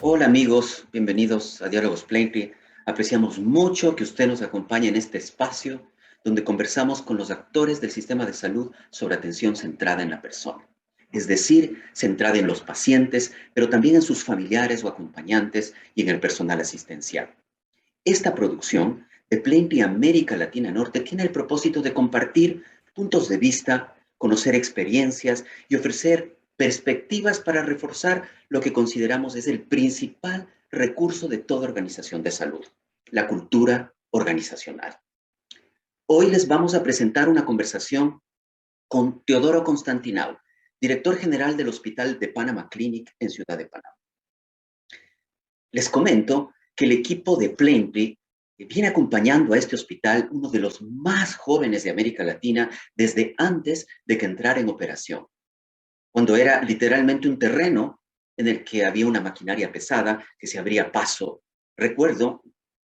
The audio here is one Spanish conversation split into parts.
Hola amigos, bienvenidos a Diálogos Plaintree. Apreciamos mucho que usted nos acompañe en este espacio donde conversamos con los actores del sistema de salud sobre atención centrada en la persona. Es decir, centrada en los pacientes, pero también en sus familiares o acompañantes y en el personal asistencial. Esta producción de Plaintree América Latina Norte tiene el propósito de compartir puntos de vista, conocer experiencias y ofrecer perspectivas para reforzar lo que consideramos es el principal recurso de toda organización de salud, la cultura organizacional. Hoy les vamos a presentar una conversación con Teodoro Constantinau, director general del Hospital de Panama Clinic en Ciudad de Panamá. Les comento que el equipo de Plaintree viene acompañando a este hospital, uno de los más jóvenes de América Latina, desde antes de que entrara en operación, cuando era literalmente un terreno en el que había una maquinaria pesada que se abría paso. Recuerdo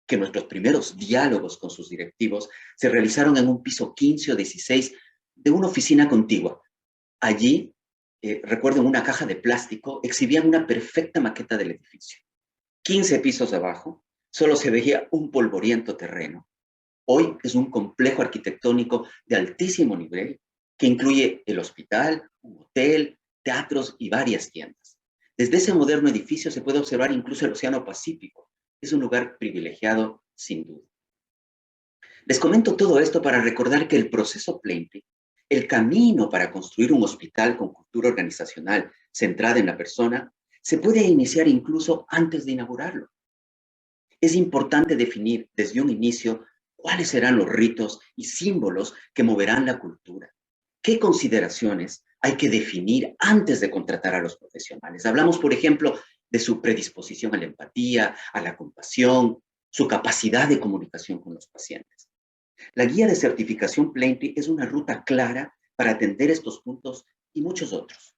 que nuestros primeros diálogos con sus directivos se realizaron en un piso 15 o 16 de una oficina contigua. Allí, recuerdo en una caja de plástico, exhibían una perfecta maqueta del edificio. 15 pisos abajo, solo se veía un polvoriento terreno. Hoy es un complejo arquitectónico de altísimo nivel que incluye el hospital, un hotel, teatros y varias tiendas. Desde ese moderno edificio se puede observar incluso el Océano Pacífico. Es un lugar privilegiado, sin duda. Les comento todo esto para recordar que el proceso Plaintree, el camino para construir un hospital con cultura organizacional centrada en la persona, se puede iniciar incluso antes de inaugurarlo. Es importante definir desde un inicio cuáles serán los ritos y símbolos que moverán la cultura. ¿Qué consideraciones hay que definir antes de contratar a los profesionales? Hablamos, por ejemplo, de su predisposición a la empatía, a la compasión, su capacidad de comunicación con los pacientes. La guía de certificación Plaintree es una ruta clara para atender estos puntos y muchos otros.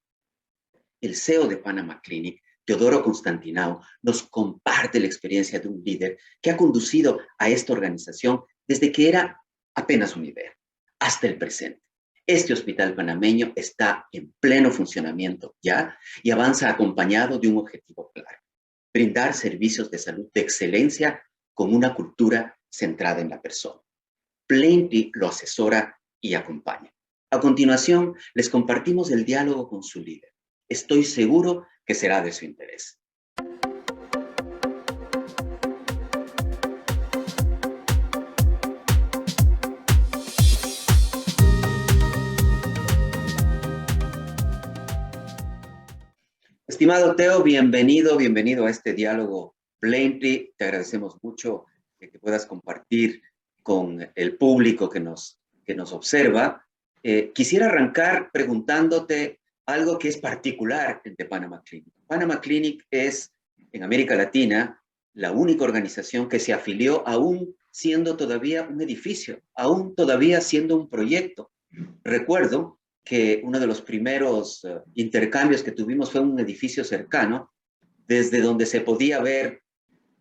El CEO de Panama Clinic, Teodoro Constantinau, nos comparte la experiencia de un líder que ha conducido a esta organización desde que era apenas una idea hasta el presente. Este hospital panameño está en pleno funcionamiento ya y avanza acompañado de un objetivo claro: brindar servicios de salud de excelencia con una cultura centrada en la persona. Plaintree lo asesora y acompaña. A continuación, les compartimos el diálogo con su líder. Estoy seguro que será de su interés. Estimado Teo, bienvenido a este diálogo Plaintree. Te agradecemos mucho que puedas compartir con el público que nos observa. Quisiera arrancar preguntándote algo que es particular de Panama Clinic. Panama Clinic es, en América Latina, la única organización que se afilió aún siendo todavía un edificio, aún todavía siendo un proyecto. Recuerdo que uno de los primeros intercambios que tuvimos fue un edificio cercano, desde donde se podía ver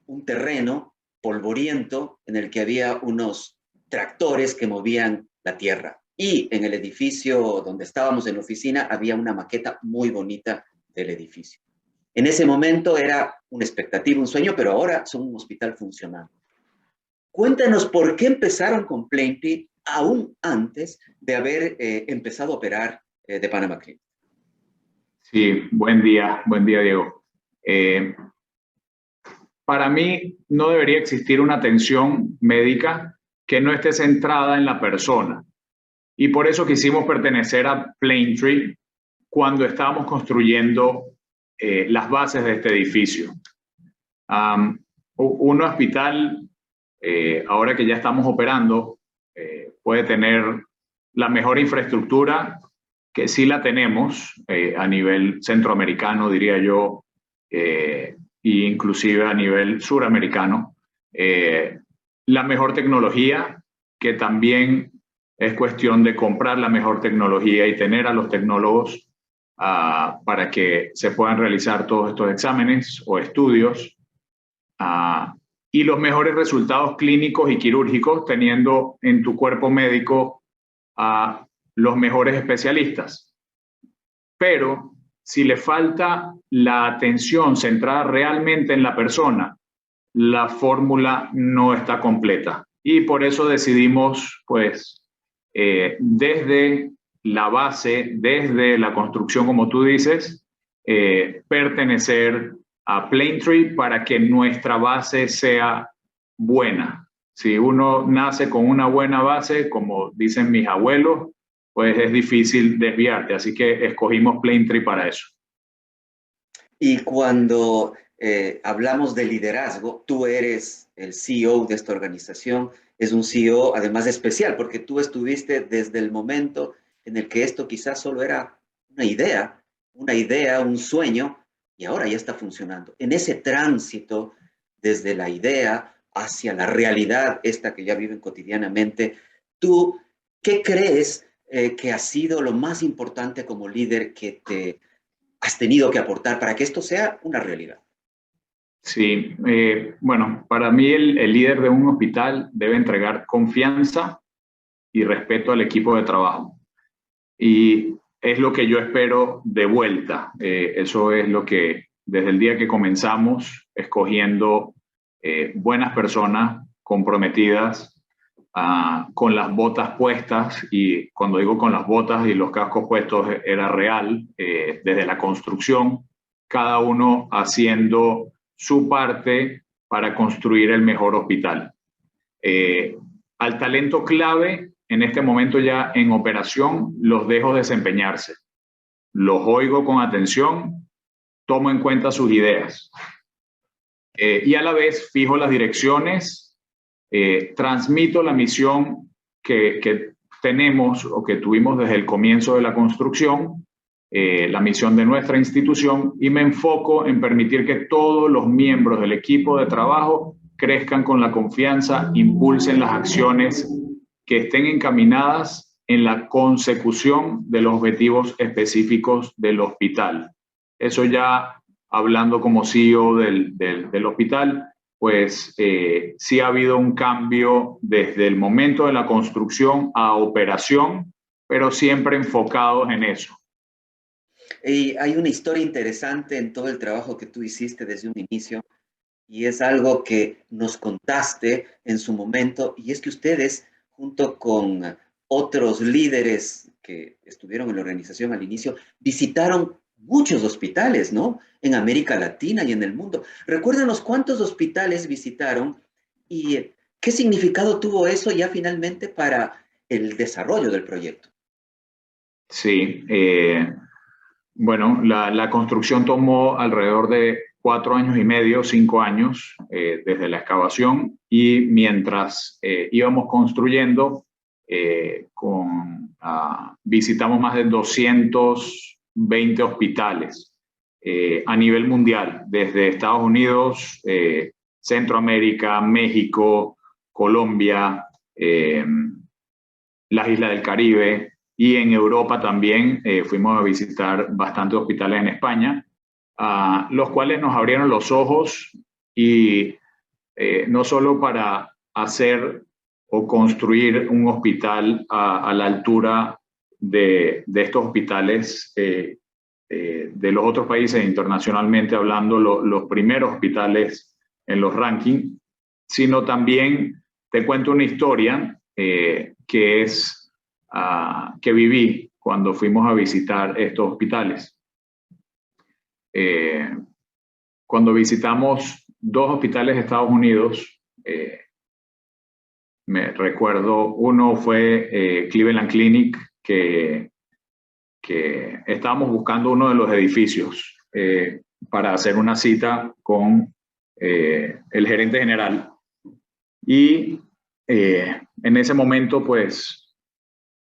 un terreno polvoriento en el que había unos tractores que movían la tierra. Y en el edificio donde estábamos en la oficina había una maqueta muy bonita del edificio. En ese momento era una expectativa, un sueño, pero ahora son un hospital funcional. Cuéntanos por qué empezaron con Plaintree aún antes de haber empezado a operar de Panama Clinic. Sí, buen día, Diego. Para mí no debería existir una atención médica que no esté centrada en la persona. Y por eso quisimos pertenecer a Plaintree cuando estábamos construyendo las bases de este edificio. Un hospital, ahora que ya estamos operando, puede tener la mejor infraestructura, que sí la tenemos a nivel centroamericano, diría yo, e inclusive a nivel suramericano. La mejor tecnología, que también es cuestión de comprar la mejor tecnología y tener a los tecnólogos para que se puedan realizar todos estos exámenes o estudios. Y los mejores resultados clínicos y quirúrgicos, teniendo en tu cuerpo médico a los mejores especialistas. Pero si le falta la atención centrada realmente en la persona, la fórmula no está completa. Y por eso decidimos, pues, desde la base, desde la construcción, como tú dices, pertenecer a Planetree para que nuestra base sea buena. Si uno nace con una buena base, como dicen mis abuelos, pues es difícil desviarte. Así que escogimos Planetree para eso. Y cuando hablamos de liderazgo, tú eres el CEO de esta organización. Es un CEO además especial porque tú estuviste desde el momento en el que esto quizás solo era una idea, un sueño, y ahora ya está funcionando. En ese tránsito desde la idea hacia la realidad, esta que ya viven cotidianamente, ¿tú qué crees que ha sido lo más importante como líder que te has tenido que aportar para que esto sea una realidad? Sí, bueno, para mí el líder de un hospital debe entregar confianza y respeto al equipo de trabajo. Y es lo que yo espero de vuelta. Eso es lo que desde el día que comenzamos, escogiendo buenas personas comprometidas, con las botas puestas, y cuando digo con las botas y los cascos puestos era real, desde la construcción, cada uno haciendo su parte para construir el mejor hospital. Al talento clave, en este momento ya en operación, los dejo desempeñarse. Los oigo con atención, tomo en cuenta sus ideas. Y a la vez fijo las direcciones, transmito la misión que tenemos o que tuvimos desde el comienzo de la construcción, la misión de nuestra institución, y me enfoco en permitir que todos los miembros del equipo de trabajo crezcan con la confianza, impulsen las acciones que estén encaminadas en la consecución de los objetivos específicos del hospital. Eso ya hablando como CEO del hospital, pues sí ha habido un cambio desde el momento de la construcción a operación, pero siempre enfocados en eso. Y hay una historia interesante en todo el trabajo que tú hiciste desde un inicio, y es algo que nos contaste en su momento, y es que ustedes, junto con otros líderes que estuvieron en la organización al inicio, visitaron muchos hospitales, ¿no? En América Latina y en el mundo. Recuérdanos cuántos hospitales visitaron y qué significado tuvo eso ya finalmente para el desarrollo del proyecto. Sí, bueno, la construcción tomó alrededor de 4 años y medio, 5 años, desde la excavación, y mientras íbamos construyendo, visitamos más de 220 hospitales a nivel mundial, desde Estados Unidos, Centroamérica, México, Colombia, las Islas del Caribe, y en Europa también fuimos a visitar bastantes hospitales en España, los cuales nos abrieron los ojos, y no solo para hacer o construir un hospital a la altura de estos hospitales de los otros países, internacionalmente hablando, los primeros hospitales en los rankings, sino también te cuento una historia que viví cuando fuimos a visitar estos hospitales. Cuando visitamos 2 hospitales de Estados Unidos, me recuerdo, uno fue Cleveland Clinic, que estábamos buscando uno de los edificios para hacer una cita con el gerente general. Y en ese momento, pues,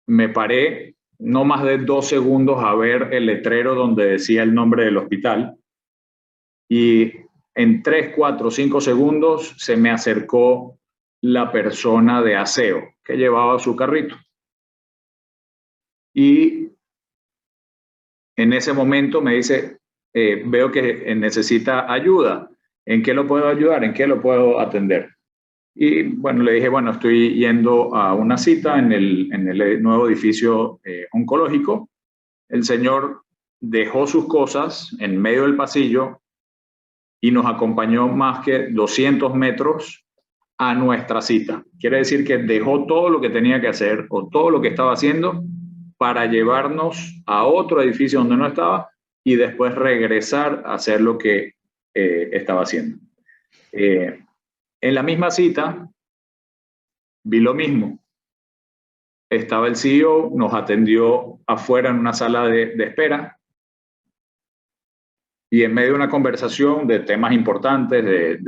me paré no más de 2 segundos a ver el letrero donde decía el nombre del hospital, y en 3, 4, 5 segundos se me acercó la persona de aseo que llevaba su carrito. Y en ese momento me dice, veo que necesita ayuda. ¿En qué lo puedo ayudar? ¿En qué lo puedo atender? Y bueno, le dije, bueno, estoy yendo a una cita en el nuevo edificio oncológico. El señor dejó sus cosas en medio del pasillo y nos acompañó más que 200 metros a nuestra cita. Quiere decir que dejó todo lo que tenía que hacer o todo lo que estaba haciendo para llevarnos a otro edificio donde no estaba y después regresar a hacer lo que estaba haciendo. En la misma cita vi lo mismo. Estaba el CEO, nos atendió afuera en una sala de espera y en medio de una conversación de temas importantes,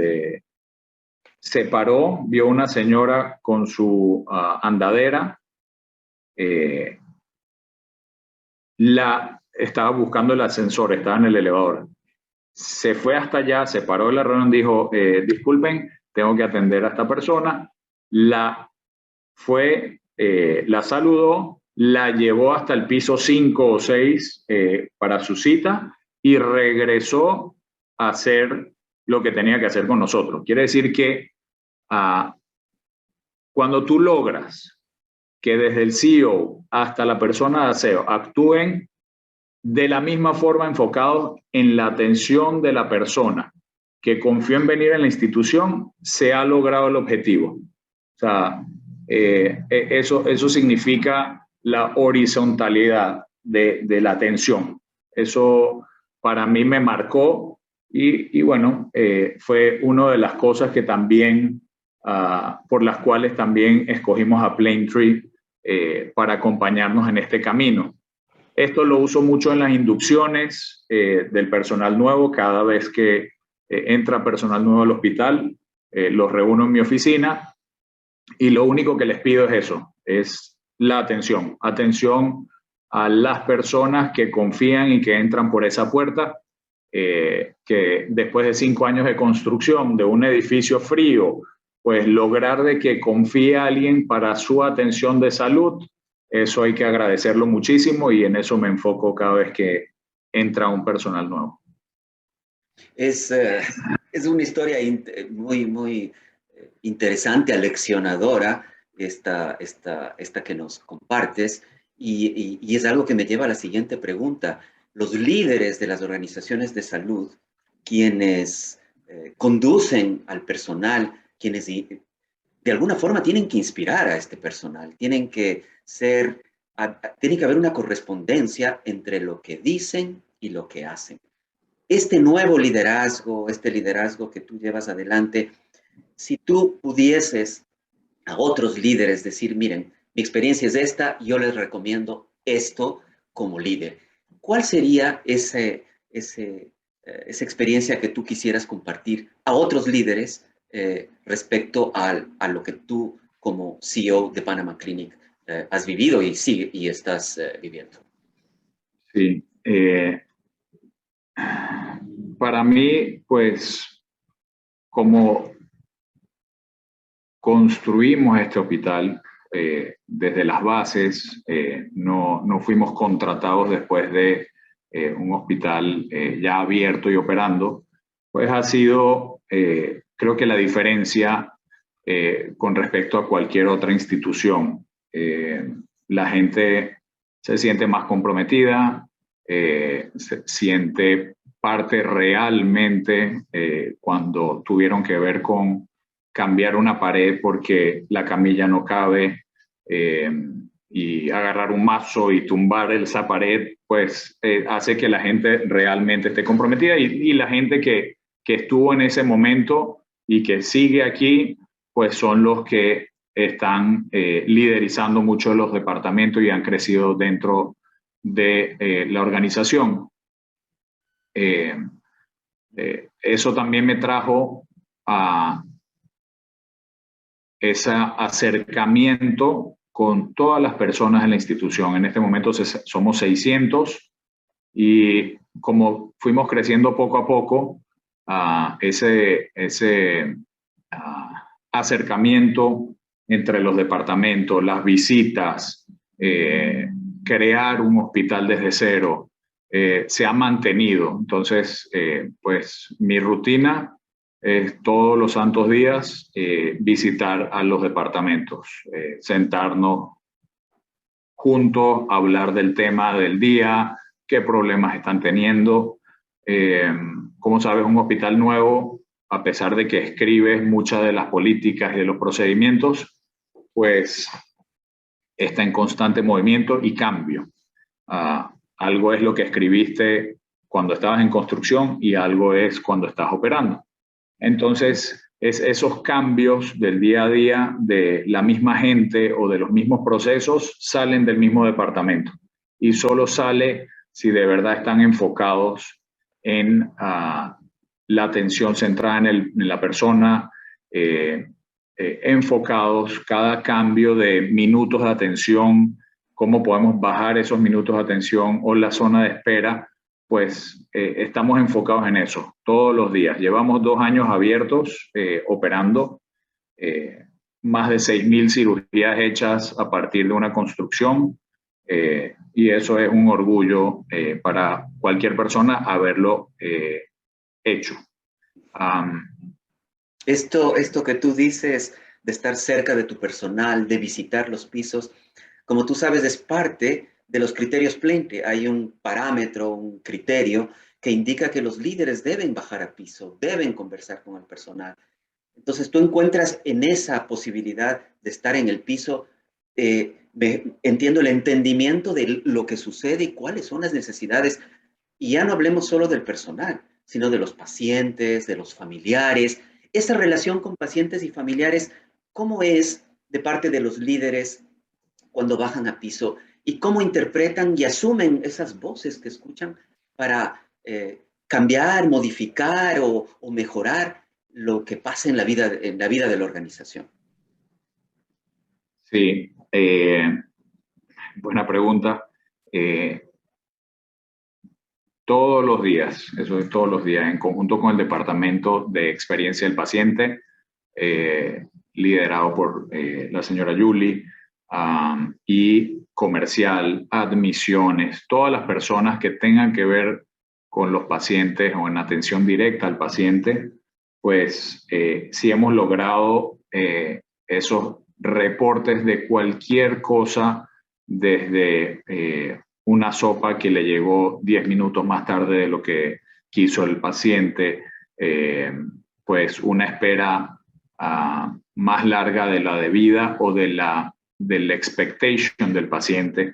se paró, vio una señora con su andadera, estaba buscando el ascensor, estaba en el elevador. Se fue hasta allá, se paró de la reunión, dijo, disculpen, tengo que atender a esta persona. La saludó, la llevó hasta el piso 5 o 6 para su cita y regresó a hacer lo que tenía que hacer con nosotros. Quiere decir que cuando tú logras que desde el CEO hasta la persona de aseo actúen de la misma forma enfocados en la atención de la persona que confió en venir a la institución, se ha logrado el objetivo. O sea, eso significa la horizontalidad de la atención. Eso para mí me marcó y bueno, fue una de las cosas que también, por las cuales también escogimos a Planetree para acompañarnos en este camino. Esto lo uso mucho en las inducciones del personal nuevo. Cada vez que entra personal nuevo al hospital, los reúno en mi oficina y lo único que les pido es eso, es la atención. Atención a las personas que confían y que entran por esa puerta, que después de 5 años de construcción de un edificio frío, pues lograr de que confíe a alguien para su atención de salud, eso hay que agradecerlo muchísimo y en eso me enfoco cada vez que entra un personal nuevo. Es una historia muy interesante, aleccionadora, esta que nos compartes, y es algo que me lleva a la siguiente pregunta. Los líderes de las organizaciones de salud, quienes conducen al personal, quienes de alguna forma tienen que inspirar a este personal, tiene que haber una correspondencia entre lo que dicen y lo que hacen. Este nuevo liderazgo, este liderazgo que tú llevas adelante, si tú pudieses a otros líderes decir, miren, mi experiencia es esta, yo les recomiendo esto como líder, ¿cuál sería esa experiencia que tú quisieras compartir a otros líderes respecto a lo que tú como CEO de Panama Clinic has vivido y estás viviendo? Sí. Para mí, pues, como construimos este hospital desde las bases, no fuimos contratados después de un hospital ya abierto y operando, pues ha sido, creo que la diferencia con respecto a cualquier otra institución. La gente se siente más comprometida, se siente parte realmente cuando tuvieron que ver con cambiar una pared porque la camilla no cabe y agarrar un mazo y tumbar esa pared, pues hace que la gente realmente esté comprometida y la gente que estuvo en ese momento y que sigue aquí, pues son los que están liderizando mucho los departamentos y han crecido dentro de la organización. Eso también me trajo a ese acercamiento con todas las personas en la institución. En este momento somos 600 y como fuimos creciendo poco a poco, ese acercamiento entre los departamentos, las visitas, crear un hospital desde cero, se ha mantenido. Entonces, pues mi rutina es todos los santos días visitar a los departamentos, sentarnos juntos, hablar del tema del día, qué problemas están teniendo. Como sabes, un hospital nuevo, a pesar de que escribes muchas de las políticas y de los procedimientos, pues está en constante movimiento y cambio. Algo es lo que escribiste cuando estabas en construcción y algo es cuando estás operando. Entonces, esos cambios del día a día de la misma gente o de los mismos procesos salen del mismo departamento y solo sale si de verdad están enfocados en la atención centrada en la persona, enfocados cada cambio de minutos de atención, cómo podemos bajar esos minutos de atención o la zona de espera, pues estamos enfocados en eso todos los días. Llevamos 2 años abiertos operando, más de 6.000 cirugías hechas a partir de una construcción, y eso es un orgullo para cualquier persona haberlo hecho. Esto que tú dices de estar cerca de tu personal, de visitar los pisos, como tú sabes, es parte de los criterios Plaintree. Hay un parámetro, un criterio que indica que los líderes deben bajar a piso, deben conversar con el personal. Entonces tú encuentras en esa posibilidad de estar en el piso, entiendo el entendimiento de lo que sucede y cuáles son las necesidades. Y ya no hablemos solo del personal, sino de los pacientes, de los familiares. Esa relación con pacientes y familiares, ¿cómo es de parte de los líderes cuando bajan a piso? ¿Y cómo interpretan y asumen esas voces que escuchan para cambiar, modificar o mejorar lo que pasa en la vida de la organización? Sí, buena pregunta. Todos los días, eso es todos los días, en conjunto con el Departamento de Experiencia del Paciente, liderado por la señora Julie, y comercial, admisiones, todas las personas que tengan que ver con los pacientes o en atención directa al paciente, pues sí hemos logrado esos reportes de cualquier cosa, desde una sopa que le llegó 10 minutos más tarde de lo que quiso el paciente, pues una espera más larga de la debida o del expectation del paciente.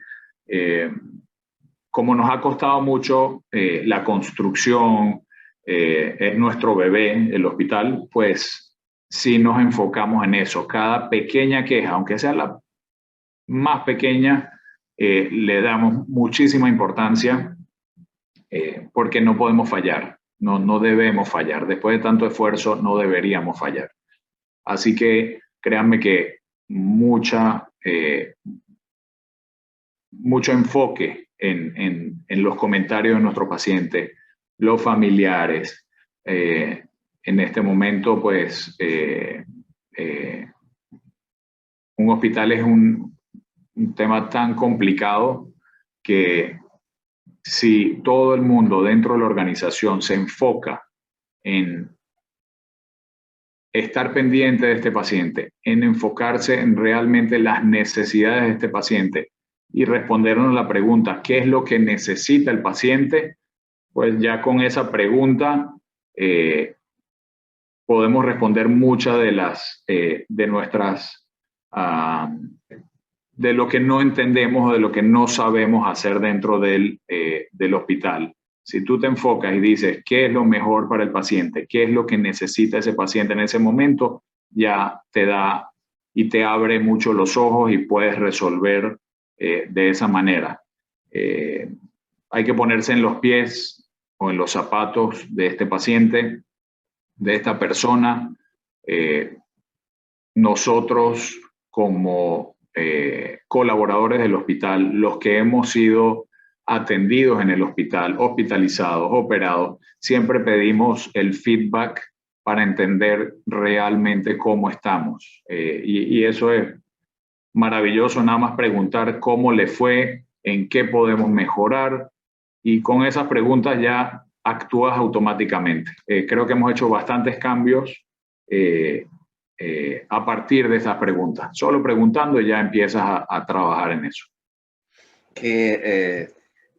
Como nos ha costado mucho la construcción, es nuestro bebé, el hospital, pues sí nos enfocamos en eso. Cada pequeña queja, aunque sea la más pequeña, le damos muchísima importancia, porque no podemos fallar, no debemos fallar. Después de tanto esfuerzo, no deberíamos fallar. Así que créanme que mucho enfoque en los comentarios de nuestro paciente, los familiares. En este momento, pues, un hospital es un tema tan complicado que si todo el mundo dentro de la organización se enfoca en estar pendiente de este paciente, en enfocarse en realmente las necesidades de este paciente y respondernos la pregunta, ¿qué es lo que necesita el paciente? Pues ya con esa pregunta podemos responder muchas de nuestras de lo que no entendemos o de lo que no sabemos hacer dentro del hospital. Si tú te enfocas y dices qué es lo mejor para el paciente, qué es lo que necesita ese paciente en ese momento, ya te da y te abre mucho los ojos y puedes resolver de esa manera. Hay que ponerse en los pies o en los zapatos de este paciente, de esta persona. Nosotros como colaboradores del hospital, los que hemos sido atendidos en el hospital, hospitalizados, operados, siempre pedimos el feedback para entender realmente cómo estamos. Y eso es maravilloso, nada más preguntar cómo le fue, en qué podemos mejorar, y con esas preguntas ya actúas automáticamente. Creo que hemos hecho bastantes cambios a partir de esas preguntas. Solo preguntando ya empiezas a trabajar en eso.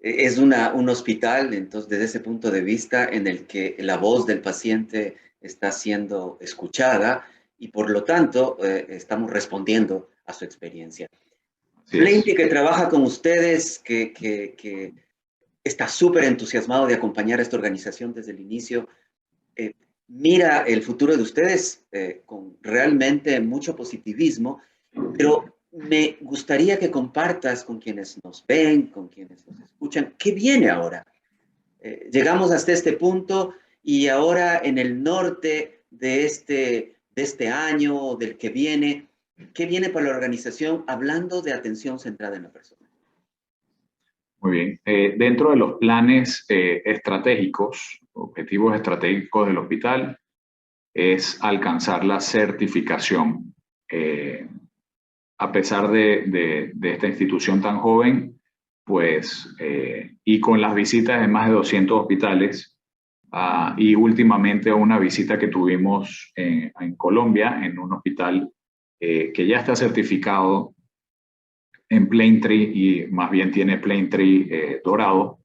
es un hospital, entonces desde ese punto de vista en el que la voz del paciente está siendo escuchada y por lo tanto estamos respondiendo a su experiencia. Así Plainty, es. que trabaja con ustedes, que está súper entusiasmado de acompañar a esta organización desde el inicio, eh, mira el futuro de ustedes con realmente mucho positivismo, pero me gustaría que compartas con quienes nos ven, con quienes nos escuchan, qué viene ahora. Llegamos hasta este punto y ahora en el norte de este año, del que viene, ¿qué viene para la organización hablando de atención centrada en la persona? Muy bien. Dentro de los planes estratégicos, objetivos estratégicos del hospital, es alcanzar la certificación. A pesar de esta institución tan joven, pues, y con las visitas de más de 200 hospitales, y últimamente una visita que tuvimos en Colombia, en un hospital que ya está certificado en Plaintree y más bien tiene Plaintree dorado,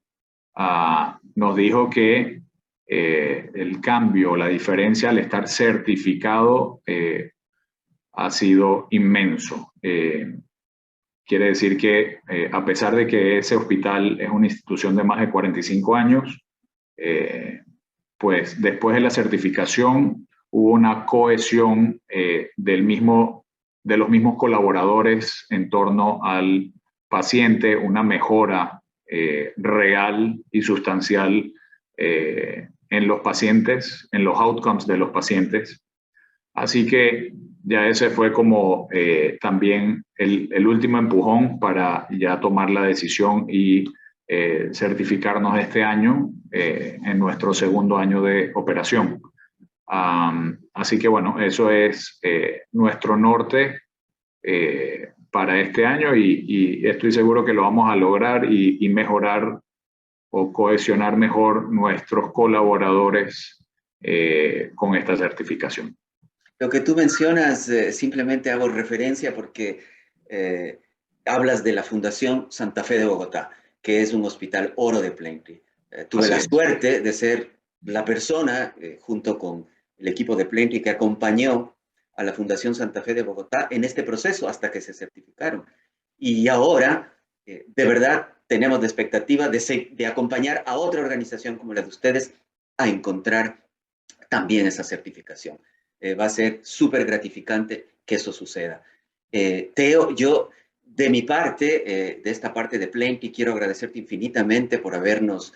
nos dijo que el cambio, la diferencia al estar certificado ha sido inmenso. Quiere decir que a pesar de que ese hospital es una institución de más de 45 años, pues después de la certificación hubo una cohesión de los mismos colaboradores en torno al paciente, una mejora real y sustancial en los pacientes, en los outcomes de los pacientes. Así que ya ese fue como también el último empujón para ya tomar la decisión y certificarnos este año en nuestro segundo año de operación. Así que bueno, eso es nuestro norte para este año y estoy seguro que lo vamos a lograr y mejorar o cohesionar mejor nuestros colaboradores con esta certificación. Lo que tú mencionas, simplemente hago referencia porque eh, hablas de la Fundación Santa Fe de Bogotá, que es un hospital oro de Plaintree. Tuve Así la es. suerte de ser la persona, junto con el equipo de Plaintree, que acompañó a la Fundación Santa Fe de Bogotá en este proceso hasta que se certificaron. Y ahora, de verdad, tenemos la expectativa de acompañar a otra organización como la de ustedes a encontrar también esa certificación. Va a ser súper gratificante que eso suceda. Teo, yo de mi parte, de esta parte de Plaintree, quiero agradecerte infinitamente por habernos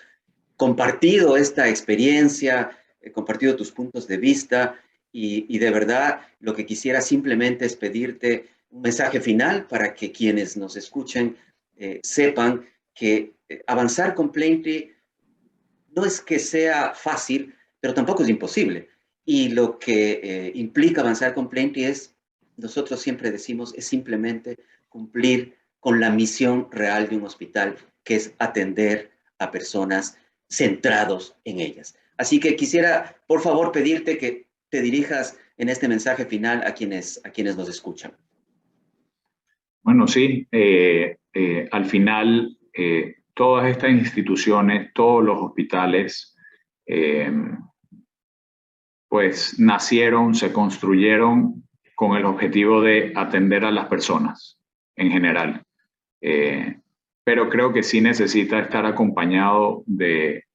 compartido esta experiencia, compartido tus puntos de vista y de verdad lo que quisiera simplemente es pedirte un mensaje final para que quienes nos escuchen sepan que avanzar con Plaintree no es que sea fácil, pero tampoco es imposible. Y lo que implica avanzar con Plenty es, nosotros siempre decimos, es simplemente cumplir con la misión real de un hospital, que es atender a personas centrados en ellas. Así que quisiera, por favor, pedirte que te dirijas en este mensaje final a quienes nos escuchan. Bueno, sí, al final todas estas instituciones, todos los hospitales, eh, pues nacieron, se construyeron con el objetivo de atender a las personas en general. Eh, pero creo que sí necesita estar acompañado de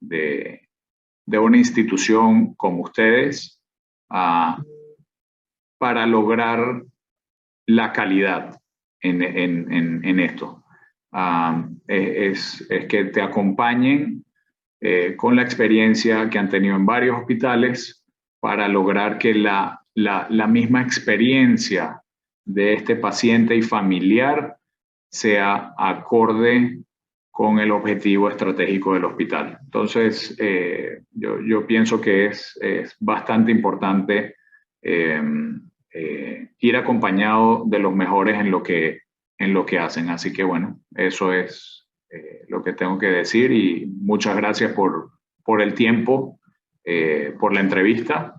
una institución como ustedes para lograr la calidad en esto. Es que te acompañen con la experiencia que han tenido en varios hospitales para lograr que la misma experiencia de este paciente y familiar sea acorde con el objetivo estratégico del hospital. Entonces, yo pienso que es bastante importante ir acompañado de los mejores en lo que hacen. Así que bueno, eso es lo que tengo que decir y muchas gracias por el tiempo, por la entrevista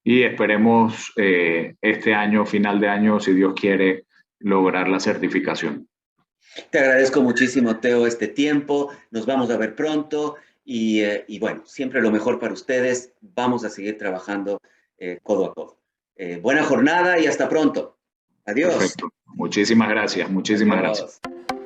y esperemos este año, final de año, si Dios quiere, lograr la certificación. Te agradezco muchísimo, Teo, este tiempo. Nos vamos a ver pronto y bueno, siempre lo mejor para ustedes. Vamos a seguir trabajando codo a codo. Buena jornada y hasta pronto. Adiós. Perfecto. Muchísimas gracias, muchísimas gracias. Adiós.